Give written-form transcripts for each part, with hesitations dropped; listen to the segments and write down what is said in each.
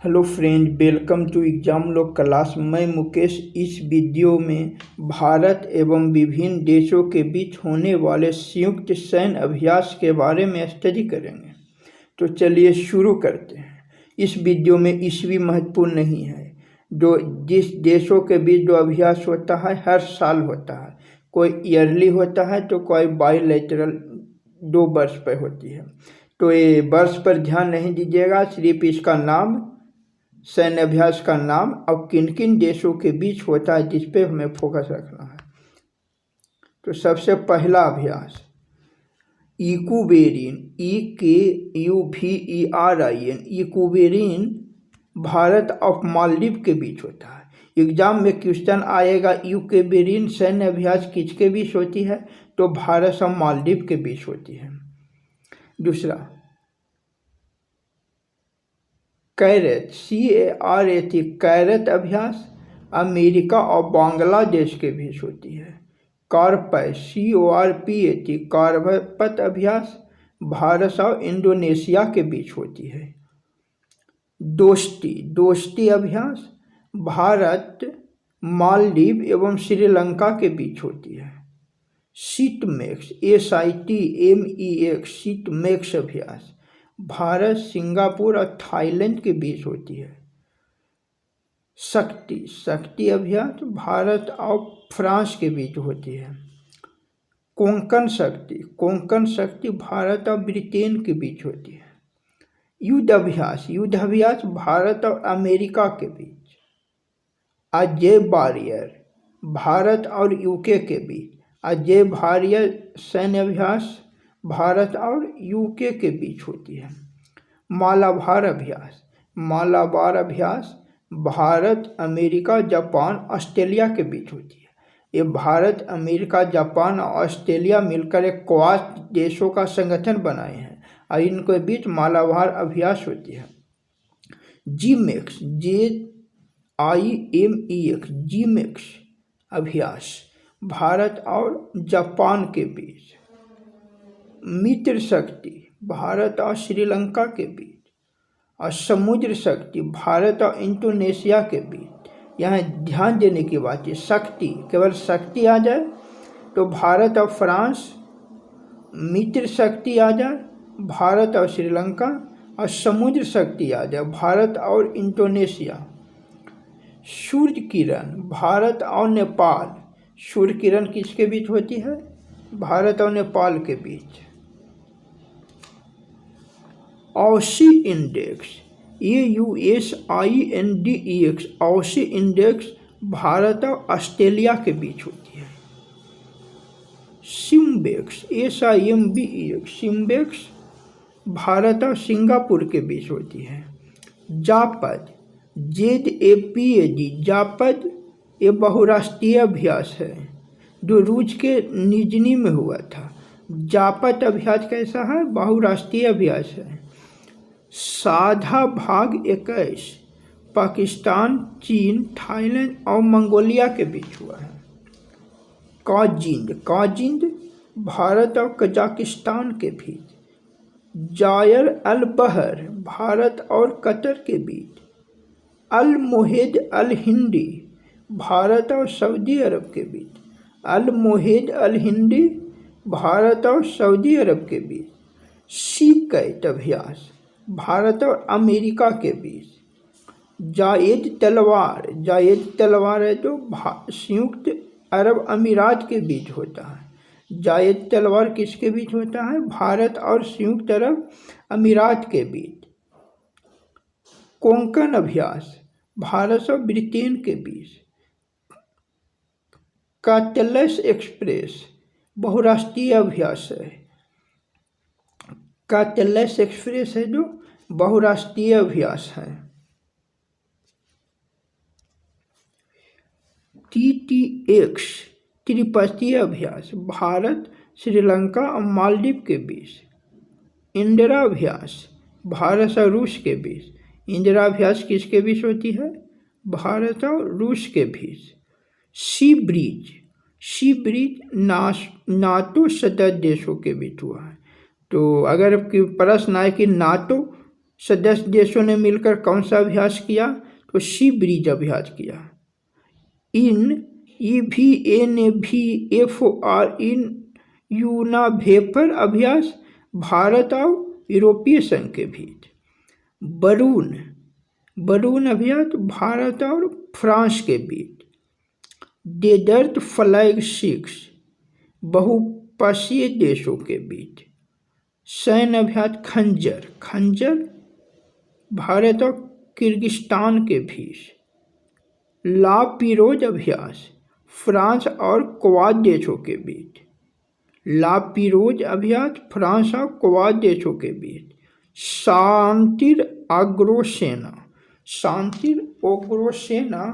Hello friend, welcome to exam log class. मैं मुकेश। इस video में भारत एवं विभिन्न देशों के बीच होने वाले संयुक्त सैन्य अभ्यास के बारे में स्टडी करेंगे। तो चलिए शुरू करते हैं। इस वीडियो में ईस्वी महत्वपूर्ण नहीं है। जिस देशों के बीच जो अभ्यास होता है हर साल होता है, कोई ईयरली होता है तो कोई बाईलैटरल 2 वर्ष पर होती है। तो ये वर्ष पर ध्यान नहीं दीजिएगा, सिर्फ इसका नाम, सैन्य अभ्यास का नाम और किन किन देशों के बीच होता है जिस पे हमें फोकस रखना है। तो सबसे पहला अभ्यास इक्वेरियन, EKUVERIN, इक्वेरियन भारत और मालदीव के बीच होता है। एग्जाम में क्वेश्चन आएगा इक्वेरियन सैन्य अभ्यास किसके बीच होती है, तो भारत और मालदीव के बीच होती है। दूसरा कैरेट, CARAT, कैरेट अभ्यास अमेरिका और बांग्लादेश के बीच होती है। कार्पेट, CORPAT, कार्पेट अभ्यास भारत और इंडोनेशिया के बीच होती है। दोस्ती अभ्यास भारत, मालदीव एवं श्रीलंका के बीच होती है। सिटमेक्स, SITMEX, सिटमेक्स अभ्यास भारत, सिंगापुर और थाईलैंड के बीच होती है। शक्ति अभ्यास भारत और फ्रांस के बीच होती है। कोंकण शक्ति भारत और ब्रिटेन के बीच होती है। युद्ध अभ्यास भारत और अमेरिका के बीच। अजय बैरियर भारत और UK के बीच। अजय बैरियर सैन्य अभ्यास भारत और UK के बीच होती है। मालाबार अभ्यास भारत, अमेरिका, जापान, ऑस्ट्रेलिया के बीच होती है। ये भारत, अमेरिका, जापान और ऑस्ट्रेलिया मिलकर एक क्वाड देशों का संगठन बनाए हैं और इनके बीच मालाबार अभ्यास होती है। जीमेक्स, JIMEX अभ्यास भारत और जापान के बीच। मित्र शक्ति भारत और श्रीलंका के बीच। और समुद्र शक्ति भारत और इंडोनेशिया के बीच। यहाँ ध्यान देने की बात है, शक्ति केवल शक्ति आ जाए तो भारत और फ्रांस, मित्र शक्ति आ जाए भारत और श्रीलंका, और समुद्र शक्ति आ जाए भारत और इंडोनेशिया। सूर्य किरण भारत और नेपाल। सूर्य किरण किसके बीच होती है, भारत और नेपाल के बीच। AUSINDEX, AUSINDEX, AUSINDEX Bharat और ऑस्ट्रेलिया के बीच होती है। सिम्बेक्स, SIMBEX, सिम्बेक्स भारत और सिंगापुर के बीच होती है। जापद, ZAPAD, जापद ये बहुराष्ट्रीय अभ्यास है जो रूस के निजनी में हुआ था। जापद अभ्यास कैसा है, बहुराष्ट्रीय अभ्यास है। साझा भाग 21 पाकिस्तान, चीन, थाईलैंड और मंगोलिया के बीच हुआ है। काजिंद भारत और कजाकिस्तान के बीच। जायर अल बहर भारत और कतर के बीच। अल मोहेद अल हिंदी भारत और सऊदी अरब के बीच। अल मोहेद अल हिंदी भारत और सऊदी अरब के बीच। सीकैट अभ्यास भारत और अमेरिका के बीच। जायद तलवार है जो संयुक्त अरब अमीरात के बीच होता है। जायद तलवार किसके बीच होता है, भारत और संयुक्त अरब अमीरात के बीच। कोंकण अभ्यास भारत और ब्रिटेन के बीच। कैटलेस एक्सप्रेस बहुराष्ट्रीय अभ्यास है। कैटलेस एक्सप्रेस है जो बहुराष्ट्रीय अभ्यास है। TTX त्रिपक्षीय अभ्यास भारत, श्रीलंका और मालदीव के बीच। इंदिरा अभ्यास भारत और रूस के बीच। इंदिरा अभ्यास किसके बीच होती है, भारत और रूस के बीच। सी ब्रिज नाटो सदस्य देशों के बीच हुआ है। तो अगर प्रश्न आए कि नाटो सदस्य देशों ने मिलकर कौन सा अभ्यास किया? तो सी ब्रिज अभ्यास किया। इन EVNVFR इन यूनाभेपर अभ्यास भारत और यूरोपीय संघ के बीच। बरून अभ्यास भारत और फ्रांस के बीच। डेजर्ट फ्लैग 6 बहुपक्षीय देशों के बीच। सैन्य अभ्यास खंजर भारत और किर्गिस्तान के बीच। ला पिरोज अभ्यास फ्रांस और क्वाद देशों के बीच। ला पिरोज अभ्यास फ्रांस और क्वाद देशों के बीच। शांतिर अग्रो सेना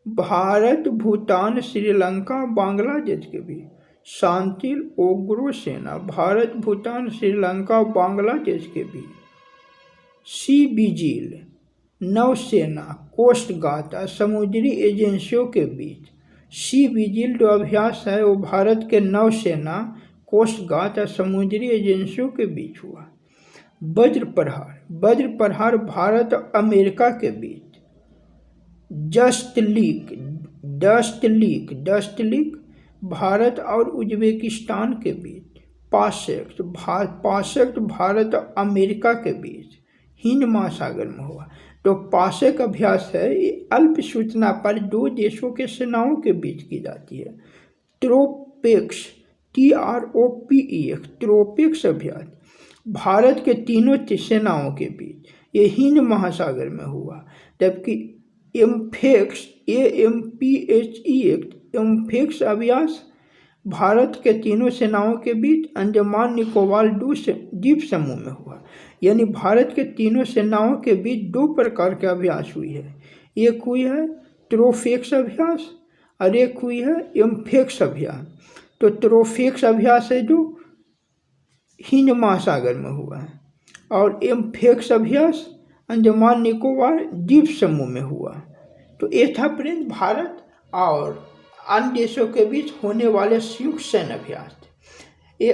भारत भूटान श्रीलंका बांग्लादेश के बीच। शांतिर अग्रो सेना भारत भूटान श्रीलंका बांग्लादेश के बीच। सी विजिल नौसेना कोस्ट गार्ड और समुद्री एजेंसियों के बीच। सी विजिल जो अभ्यास है वो भारत के नौसेना कोस्ट गार्ड और समुद्री एजेंसियों के बीच हुआ। वज्र प्रहार भारत और अमेरिका के बीच। डस्ट लीक भारत और उज्बेकिस्तान के बीच। पाशेक्ट भारत और अमेरिका के बीच हिंद महासागर में हुआ। तो पाशेक अभ्यास है ये अल्प सूचना पर दो देशों के सेनाओं के बीच की जाती है। ट्रोपेक्स ट्रोपेक्स अभ्यास भारत के तीनों सेनाओं के बीच ये हिंद महासागर में हुआ। जबकि एम्फेक्स अभ्यास भारत के तीनों सेनाओं के बीच अंडमान निकोबार द्वीप समूह में हुआ। यानी भारत के तीनों सेनाओं के बीच दो प्रकार के अभ्यास हुई है। एक हुई है ट्रोपेक्स अभ्यास और एक हुई है एम्फेक्स अभ्यास। तो ट्रोपेक्स अभ्यास है जो हिंद महासागर में हुआ है और एम्फेक्स अभ्यास अंडमान निकोबार द्वीप समूह में हुआ। तो ये था फ्रेंड भारत और अन्य देशों के बीच होने वाले संयुक्त सैन्य अभ्यास। ये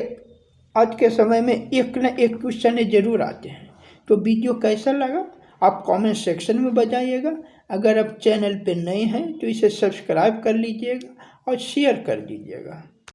आज के समय में एक न एक क्वेश्चन जरूर आते हैं। तो वीडियो कैसा लगा आप कमेंट सेक्शन में बताइएगा। अगर आप चैनल पे नए हैं तो इसे सब्सक्राइब कर लीजिएगा और शेयर कर दीजिएगा।